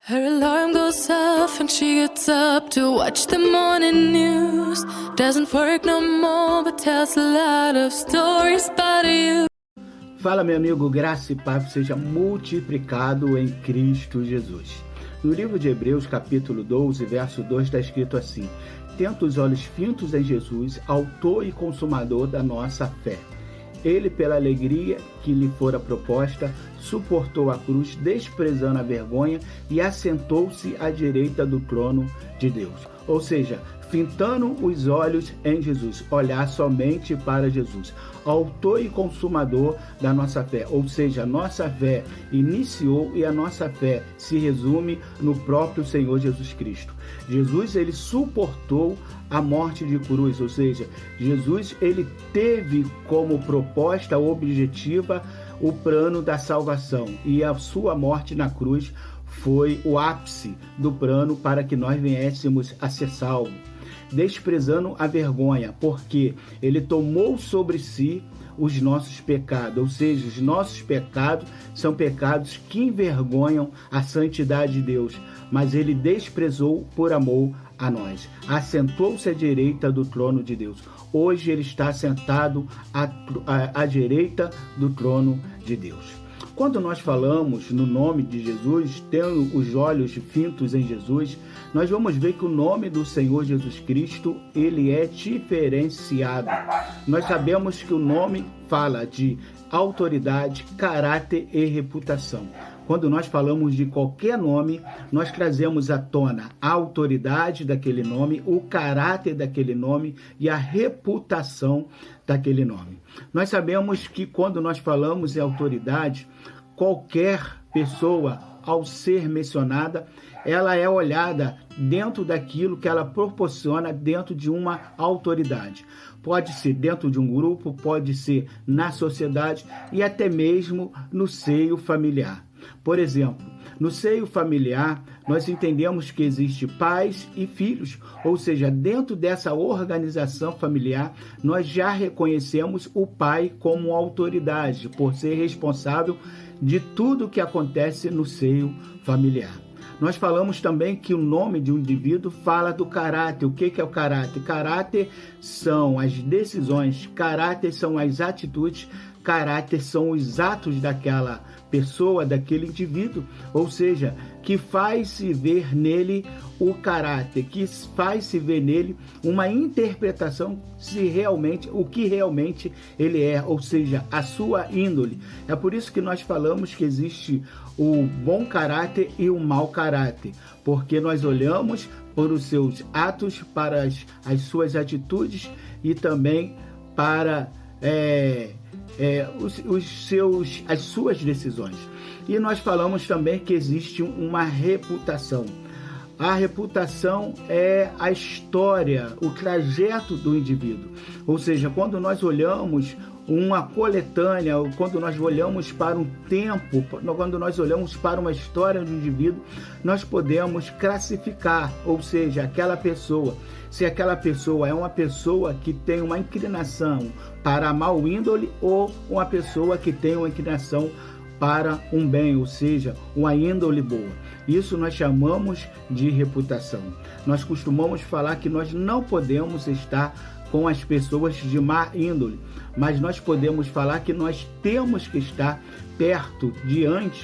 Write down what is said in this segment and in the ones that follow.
Her alarm goes off and she gets up to watch the morning news. Doesn't work no more but tells a lot of stories about you. Fala, meu amigo, graça e paz seja multiplicado em Cristo Jesus. No livro de Hebreus, capítulo 12, verso 2, está escrito assim: tenta os olhos fitos em Jesus, autor e consumador da nossa fé. Ele, pela alegria que lhe fora proposta, suportou a cruz, desprezando a vergonha, e assentou-se à direita do trono de Deus. Ou seja, fitando os olhos em Jesus, olhar somente para Jesus, autor e consumador da nossa fé. Ou seja, a nossa fé iniciou e a nossa fé se resume no próprio Senhor Jesus Cristo. Jesus, ele suportou a morte de cruz, ou seja, Jesus, ele teve como proposta objetiva o plano da salvação, e a sua morte na cruz foi o ápice do plano para que nós viéssemos a ser salvos, desprezando a vergonha, porque ele tomou sobre si os nossos pecados, ou seja, os nossos pecados são pecados que envergonham a santidade de Deus, mas ele desprezou por amor a nós. Assentou-se à direita do trono de Deus. Hoje ele está sentado à direita do trono de Deus. Quando nós falamos no nome de Jesus, tendo os olhos fitos em Jesus, nós vamos ver que o nome do Senhor Jesus Cristo, ele é diferenciado. Nós sabemos que o nome fala de autoridade, caráter e reputação. Quando nós falamos de qualquer nome, nós trazemos à tona a autoridade daquele nome, o caráter daquele nome e a reputação daquele nome. Nós sabemos que quando nós falamos em autoridade, qualquer pessoa, ao ser mencionada, ela é olhada dentro daquilo que ela proporciona dentro de uma autoridade. Pode ser dentro de um grupo, pode ser na sociedade e até mesmo no seio familiar. Por exemplo, no seio familiar, nós entendemos que existe pais e filhos, ou seja, dentro dessa organização familiar, nós já reconhecemos o pai como autoridade, por ser responsável de tudo que acontece no seio familiar. Nós falamos também que o nome de um indivíduo fala do caráter. O que é o caráter? Caráter são as decisões, caráter são as atitudes, caráter são os atos daquela pessoa, daquele indivíduo, ou seja, que faz-se ver nele o caráter, que faz-se ver nele uma interpretação o que realmente ele é, ou seja, a sua índole. É por isso que nós falamos que existe o bom caráter e o mau caráter, porque nós olhamos para os seus atos, para as suas atitudes e também para as suas decisões. E nós falamos também que existe uma reputação. A reputação é a história, o trajeto do indivíduo. Ou seja, quando nós olhamos uma coletânea, quando nós olhamos para um tempo, quando nós olhamos para uma história do indivíduo, nós podemos classificar, ou seja, aquela pessoa, se aquela pessoa é uma pessoa que tem uma inclinação para a mau índole ou uma pessoa que tem uma inclinação para um bem, ou seja, uma índole boa. Isso nós chamamos de reputação. Nós costumamos falar que nós não podemos estar com as pessoas de má índole, mas nós podemos falar que nós temos que estar perto,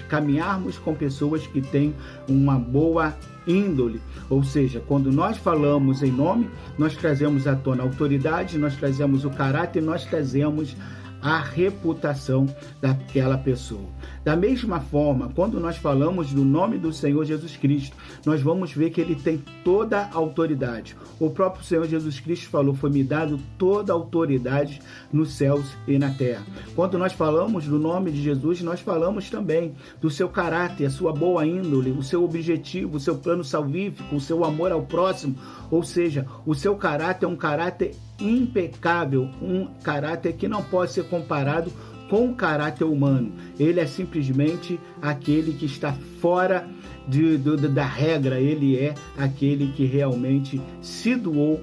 caminharmos com pessoas que têm uma boa índole. Ou seja, quando nós falamos em nome, nós trazemos à tona a autoridade, nós trazemos o caráter, nós trazemos a reputação daquela pessoa. Da mesma forma, quando nós falamos do nome do Senhor Jesus Cristo, nós vamos ver que ele tem toda a autoridade. O próprio Senhor Jesus Cristo falou: foi-me dado toda a autoridade nos céus e na terra. Quando nós falamos do nome de Jesus, nós falamos também do seu caráter, a sua boa índole, o seu objetivo, o seu plano salvífico, o seu amor ao próximo, ou seja, o seu caráter é um caráter impecável, um caráter que não pode ser comparado com o caráter humano. Ele é simplesmente aquele que está fora da regra, ele é aquele que realmente se doou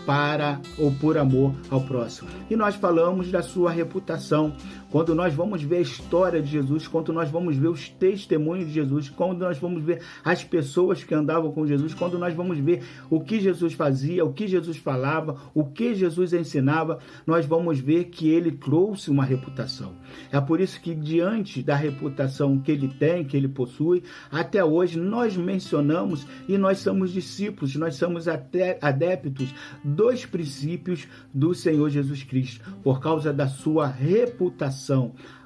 para ou por amor ao próximo. E nós falamos da sua reputação. quando nós vamos ver a história de Jesus, quando nós vamos ver os testemunhos de Jesus, quando nós vamos ver as pessoas que andavam com Jesus, quando nós vamos ver o que Jesus fazia, o que Jesus falava, o que Jesus ensinava, nós vamos ver que ele trouxe uma reputação. É por isso que, diante da reputação que ele tem, que ele possui, até hoje nós mencionamos e nós somos discípulos, nós somos até adeptos dos princípios do Senhor Jesus Cristo, por causa da sua reputação,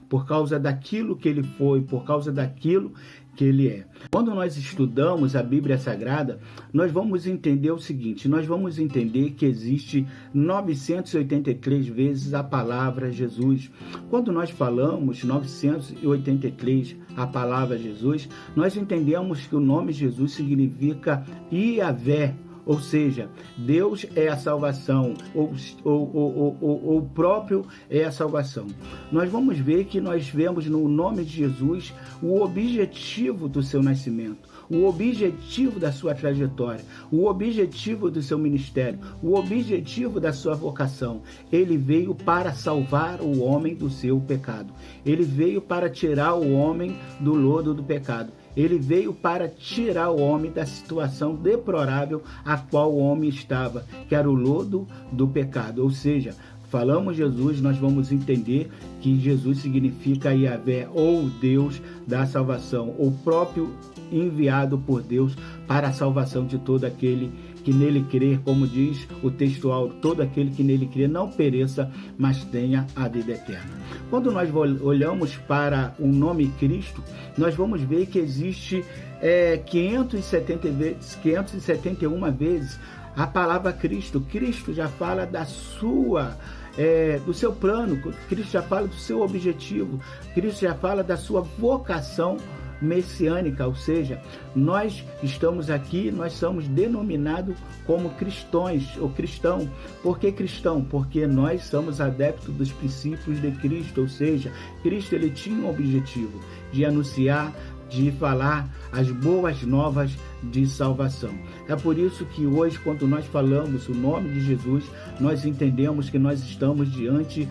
por causa daquilo que ele foi, por causa daquilo que ele é. Quando nós estudamos a Bíblia Sagrada, nós vamos entender o seguinte, nós vamos entender que existe 983 vezes a palavra Jesus. Quando nós falamos 983 a palavra Jesus, nós entendemos que o nome Jesus significa Iavé, ou seja, Deus é a salvação, ou próprio é a salvação. Nós vamos ver que nós vemos no nome de Jesus o objetivo do seu nascimento, o objetivo da sua trajetória, o objetivo do seu ministério, o objetivo da sua vocação. Ele veio para salvar o homem do seu pecado. Ele veio para tirar o homem do lodo do pecado. Ele veio para tirar o homem da situação deplorável a qual o homem estava, que era o lodo do pecado. Ou seja, falamos Jesus, nós vamos entender que Jesus significa Iavé, ou Deus da salvação, o próprio enviado por Deus para a salvação de todo aquele que nele crer, como diz o textual, todo aquele que nele crer não pereça, mas tenha a vida eterna. Quando nós olhamos para o nome Cristo, nós vamos ver que existe 571 vezes a palavra Cristo. Cristo já fala da do seu plano, Cristo já fala do seu objetivo, Cristo já fala da sua vocação messiânica, ou seja, nós estamos aqui, nós somos denominados como cristãos ou cristão. Por que cristão? Porque nós somos adeptos dos princípios de Cristo, ou seja, Cristo ele tinha um objetivo de anunciar, de falar as boas novas de salvação. É por isso que hoje, quando nós falamos o nome de Jesus, nós entendemos que nós estamos diante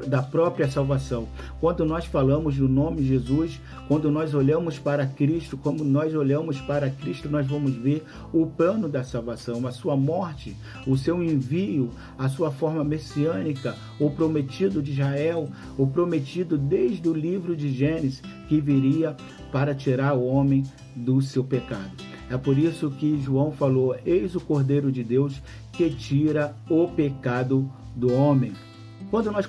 da própria salvação. Quando nós falamos do nome de Jesus, quando nós olhamos para Cristo, como nós olhamos para Cristo, nós vamos ver o plano da salvação, a sua morte, o seu envio, a sua forma messiânica, o prometido de Israel, o prometido desde o livro de Gênesis, que viria para tirar o homem do seu pecado. É por isso que João falou: eis o Cordeiro de Deus que tira o pecado do homem. Quando nós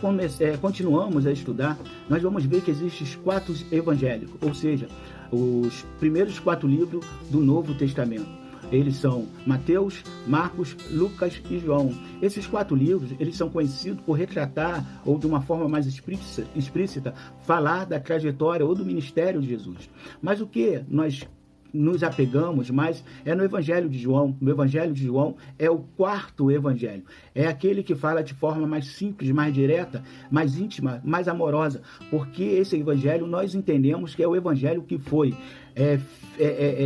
continuamos a estudar, nós vamos ver que existem os 4 evangelhos, ou seja, os primeiros 4 livros do Novo Testamento. Eles são Mateus, Marcos, Lucas e João. Esses 4 livros, eles são conhecidos por retratar, ou de uma forma mais explícita, falar da trajetória ou do ministério de Jesus. Mas o que nós nos apegamos mais é no Evangelho de João. O Evangelho de João é o 4º evangelho. É aquele que fala de forma mais simples, mais direta, mais íntima, mais amorosa, porque esse evangelho nós entendemos que é o evangelho que foi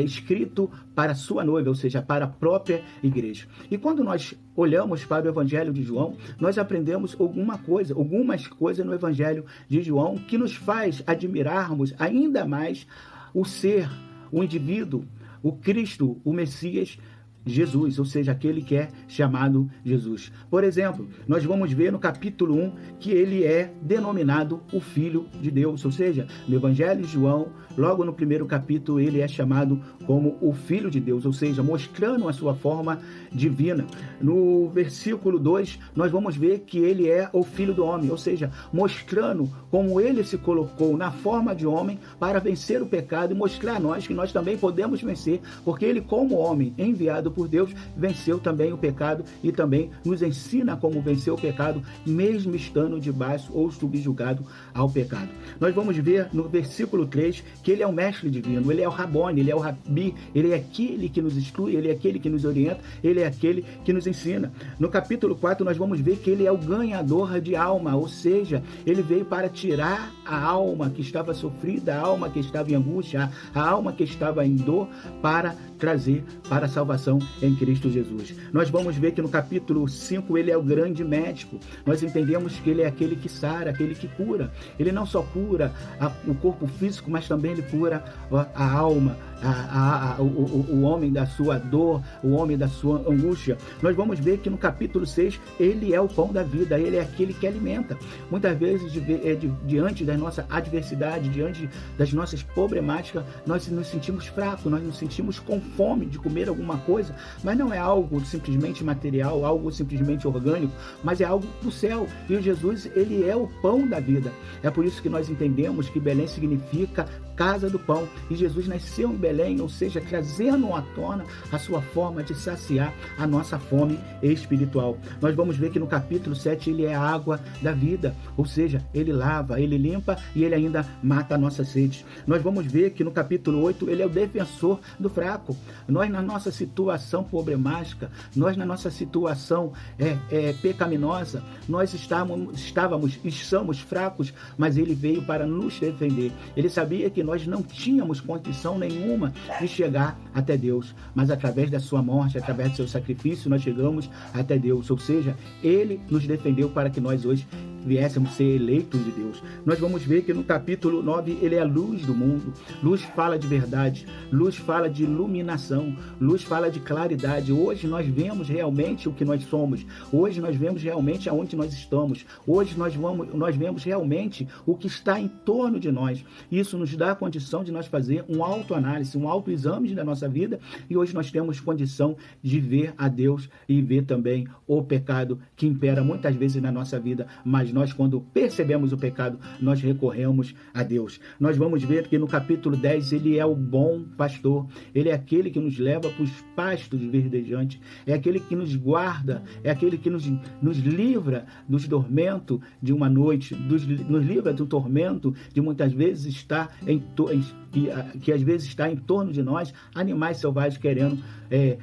escrito para a sua noiva, ou seja, para a própria igreja. E quando nós olhamos para o Evangelho de João, nós aprendemos algumas coisas no Evangelho de João que nos faz admirarmos ainda mais o ser, o indivíduo, o Cristo, o Messias, Jesus, ou seja, aquele que é chamado Jesus. Por exemplo, nós vamos ver no capítulo 1 que ele é denominado o Filho de Deus, ou seja, no Evangelho de João, logo no primeiro capítulo, ele é chamado como o Filho de Deus, ou seja, mostrando a sua forma divina. No versículo 2, nós vamos ver que ele é o Filho do Homem, ou seja, mostrando como ele se colocou na forma de homem para vencer o pecado e mostrar a nós que nós também podemos vencer, porque ele, como homem enviado por Deus, venceu também o pecado e também nos ensina como vencer o pecado, mesmo estando debaixo ou subjugado ao pecado. Nós vamos ver no versículo 3 que ele é o mestre divino, ele é o Rabone, ele é o Rabi, ele é aquele que nos instrui, ele é aquele que nos orienta, ele é aquele que nos ensina. No capítulo 4 nós vamos ver que ele é o ganhador de alma, ou seja, ele veio para tirar a alma que estava sofrida, a alma que estava em angústia, a alma que estava em dor, para trazer para a salvação em Cristo Jesus. Nós vamos ver que no capítulo 5 ele é o grande médico. Nós entendemos que ele é aquele que sara, aquele que cura. Ele não só cura o corpo físico, mas também ele cura a alma, o homem da sua dor, o homem da sua angústia. Nós vamos ver que no capítulo 6 ele é o pão da vida, ele é aquele que alimenta. Muitas vezes, diante da nossa adversidade, diante das nossas problemáticas, nós nos sentimos fracos, nós nos sentimos com fome de comer alguma coisa, mas não é algo simplesmente material, algo simplesmente orgânico, mas é algo do céu. E o Jesus, ele é o pão da vida. É por isso que nós entendemos que Belém significa casa do pão. E Jesus nasceu em Belém, ou seja, trazendo à tona a sua forma de saciar a nossa fome espiritual. Nós vamos ver que no capítulo 7 ele é a água da vida, ou seja, ele lava, ele limpa e ele ainda mata a nossa sede. Nós vamos ver que no capítulo 8 ele é o defensor do fraco. Nós, na nossa situação problemática, nós na nossa situação pecaminosa, nós estamos fracos, mas ele veio para nos defender. Ele sabia que nós não tínhamos condição nenhuma de chegar até Deus, mas através da sua morte, através do seu sacrifício, nós chegamos até Deus, ou seja, ele nos defendeu para que nós hoje viéssemos ser eleitos de Deus. Nós vamos ver que no capítulo 9 ele é a luz do mundo. Luz fala de verdade, luz fala de iluminação, luz fala de claridade. Hoje nós vemos realmente o que nós somos, hoje nós vemos realmente aonde nós estamos, hoje nós vemos realmente o que está em torno de nós. Isso nos dá a condição de nós fazer um autoanálise, um autoexame da nossa vida, e hoje nós temos condição de ver a Deus e ver também o pecado que impera muitas vezes na nossa vida, mas nós, quando percebemos o pecado, nós recorremos a Deus. Nós vamos ver que no capítulo 10 ele é o bom pastor, ele é aquele que nos leva para os pastos verdejantes, é aquele que nos guarda, é aquele que nos livra dos tormentos de uma noite, nos livra do tormento de muitas vezes estar que às vezes está em torno de nós, animais selvagens querendo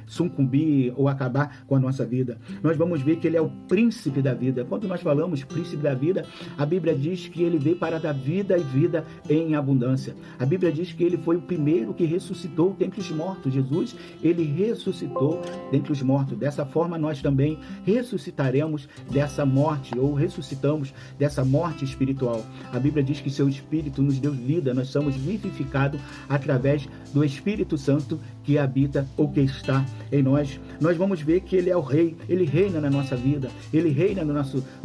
sucumbir ou acabar com a nossa vida. Nós vamos ver que ele é o príncipe da vida. Quando nós falamos príncipe da vida, a Bíblia diz que ele veio para dar vida e vida em abundância. A Bíblia diz que ele foi o primeiro que ressuscitou dentre os mortos. Jesus, ele ressuscitou dentre os mortos. Dessa forma, nós também ressuscitaremos dessa morte, ou ressuscitamos dessa morte espiritual. A Bíblia diz que seu Espírito nos deu vida, nós somos vivificados através do Espírito Santo que habita ou que está em nós. Nós vamos ver que ele é o rei, ele reina na nossa vida, ele reina no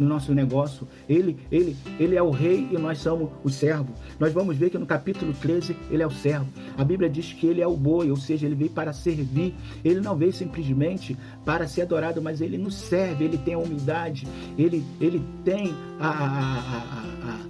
nosso negócio, ele é o rei e nós somos o servo. Nós vamos ver que no capítulo 13 ele é o servo. A Bíblia diz que ele é o boi, ou seja, ele veio para servir, ele não veio simplesmente para ser adorado, mas ele nos serve, ele tem a humildade, ele tem a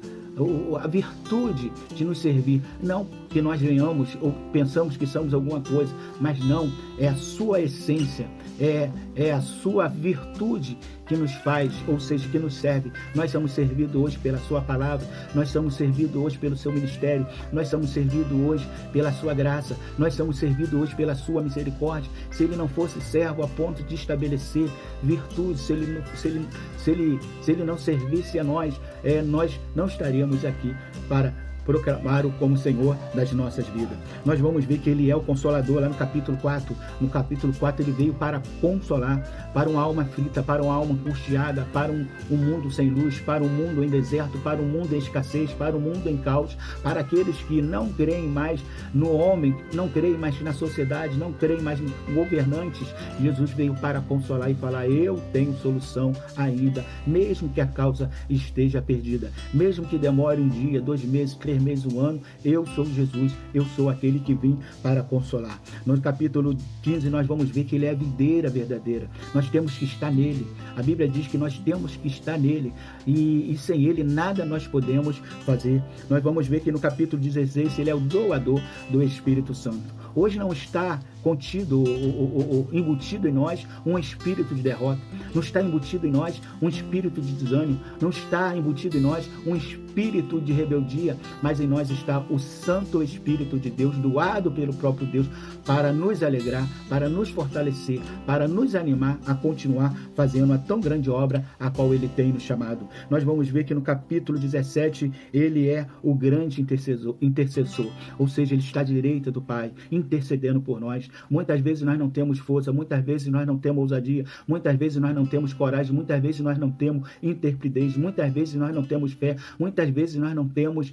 virtude de nos servir. Não que nós venhamos ou pensamos que somos alguma coisa, mas não, é a sua essência, é a sua virtude que nos faz, ou seja, que nos serve. Nós somos servidos hoje pela sua palavra, nós somos servidos hoje pelo seu ministério, nós somos servidos hoje pela sua graça, nós somos servidos hoje pela sua misericórdia. Se ele não fosse servo a ponto de estabelecer virtudes, se ele não servisse a nós, nós não estaríamos aqui para proclamar-o como Senhor das nossas vidas. Nós vamos ver que ele é o Consolador lá no capítulo 4. No capítulo 4 ele veio para consolar, para uma alma aflita, para uma alma angustiada, para um mundo sem luz, para um mundo em deserto, para um mundo em escassez, para um mundo em caos, para aqueles que não creem mais no homem, não creem mais na sociedade, não creem mais em governantes. Jesus veio para consolar e falar: eu tenho solução ainda, mesmo que a causa esteja perdida, mesmo que demore um dia, 2 meses, 3 meses, um ano, eu sou Jesus, eu sou aquele que vim para consolar. No capítulo 15 nós vamos ver que ele é a videira verdadeira, nós temos que estar nele. A Bíblia diz que nós temos que estar nele e sem ele nada nós podemos fazer. Nós vamos ver que no capítulo 16 ele é o doador do Espírito Santo. Hoje não está contido ou embutido em nós um espírito de derrota, não está embutido em nós um espírito de desânimo, não está embutido em nós um espírito de rebeldia, mas em nós está o Santo Espírito de Deus, doado pelo próprio Deus, para nos alegrar, para nos fortalecer, para nos animar a continuar fazendo a tão grande obra a qual ele tem nos chamado. Nós vamos ver que no capítulo 17 ele é o grande intercessor, ou seja, ele está à direita do Pai, intercedendo por nós. muitas vezes nós não temos força, muitas vezes nós não temos ousadia, muitas vezes nós não temos coragem, muitas vezes nós não temos intrepidez, muitas vezes nós não temos fé, muitas vezes nós não temos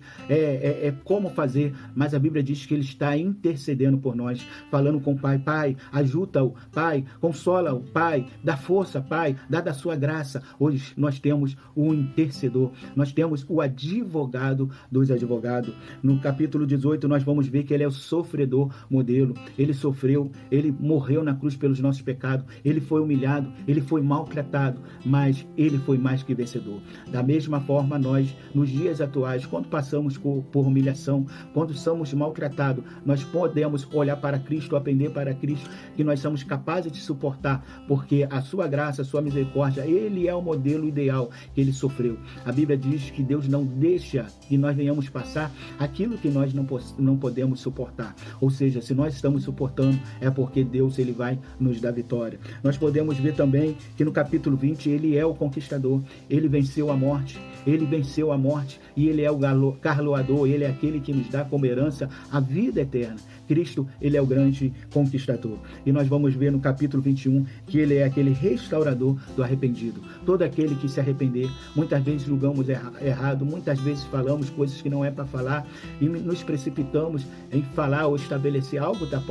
como fazer, mas a Bíblia diz que Ele está intercedendo por nós, falando com o Pai: Pai, ajuda-o, Pai, consola-o, Pai, dá força, Pai, dá da sua graça. Hoje nós temos o intercedor, nós temos o advogado dos advogados. No capítulo 18 nós vamos ver que Ele é o sofredor modelo. Ele sofreu, Ele morreu na cruz pelos nossos pecados, Ele foi humilhado, Ele foi maltratado, mas Ele foi mais que vencedor. Da mesma forma, nós, nos dias atuais, quando passamos por humilhação, quando somos maltratados, nós podemos olhar para Cristo, aprender para Cristo, que nós somos capazes de suportar, porque a sua graça, a sua misericórdia, Ele é o modelo ideal que Ele sofreu. A Bíblia diz que Deus não deixa que nós venhamos passar aquilo que nós não podemos suportar. Ou seja, se nós estamos suportando, é porque Deus, Ele vai nos dar vitória. Nós podemos ver também que no capítulo 20, Ele é o conquistador, Ele venceu a morte, e Ele é o galardoador, Ele é aquele que nos dá como herança a vida eterna. Cristo, Ele é o grande conquistador. E nós vamos ver no capítulo 21 que Ele é aquele restaurador do arrependido. Todo aquele que se arrepender, muitas vezes julgamos errado, muitas vezes falamos coisas que não é para falar e nos precipitamos em falar ou estabelecer algo da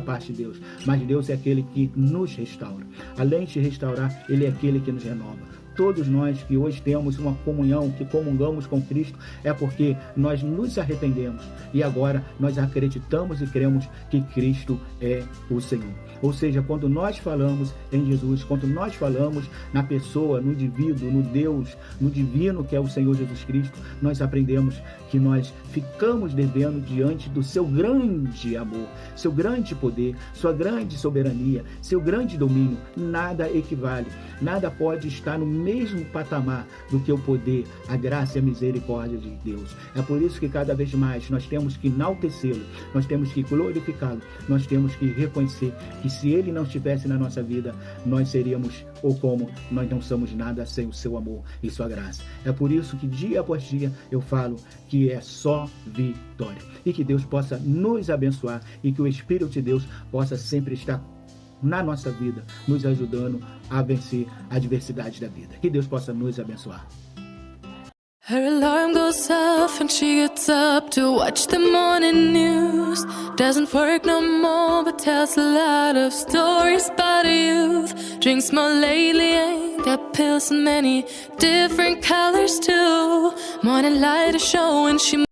parte de Deus. Mas Deus é aquele que nos restaura. Além de restaurar, Ele é aquele que nos renova. Todos nós que hoje temos uma comunhão, que comungamos com Cristo, é porque nós nos arrependemos e agora nós acreditamos e cremos que Cristo é o Senhor. Ou seja, quando nós falamos em Jesus, quando nós falamos na pessoa, no indivíduo, no Deus, no divino que é o Senhor Jesus Cristo, nós aprendemos que nós ficamos devendo diante do seu grande amor, seu grande poder, sua grande soberania, seu grande domínio. Nada equivale, nada pode estar no mesmo patamar do que o poder, a graça e a misericórdia de Deus. É por isso que cada vez mais nós temos que enaltecê-lo, nós temos que glorificá-lo, nós temos que reconhecer que se Ele não estivesse na nossa vida, nós seríamos, ou como, nós não somos nada sem o seu amor e sua graça. É por isso que dia após dia eu falo que é só vitória. E que Deus possa nos abençoar e que o Espírito de Deus possa sempre estar na nossa vida, nos ajudando a vencer a adversidade da vida. Que Deus possa nos abençoar. Her alarm goes off and she gets up to watch the morning news. Doesn't work no more but tells a lot of stories about her youth. Drinks more lately, ain't got pills in many different colors too. Morning light is showing she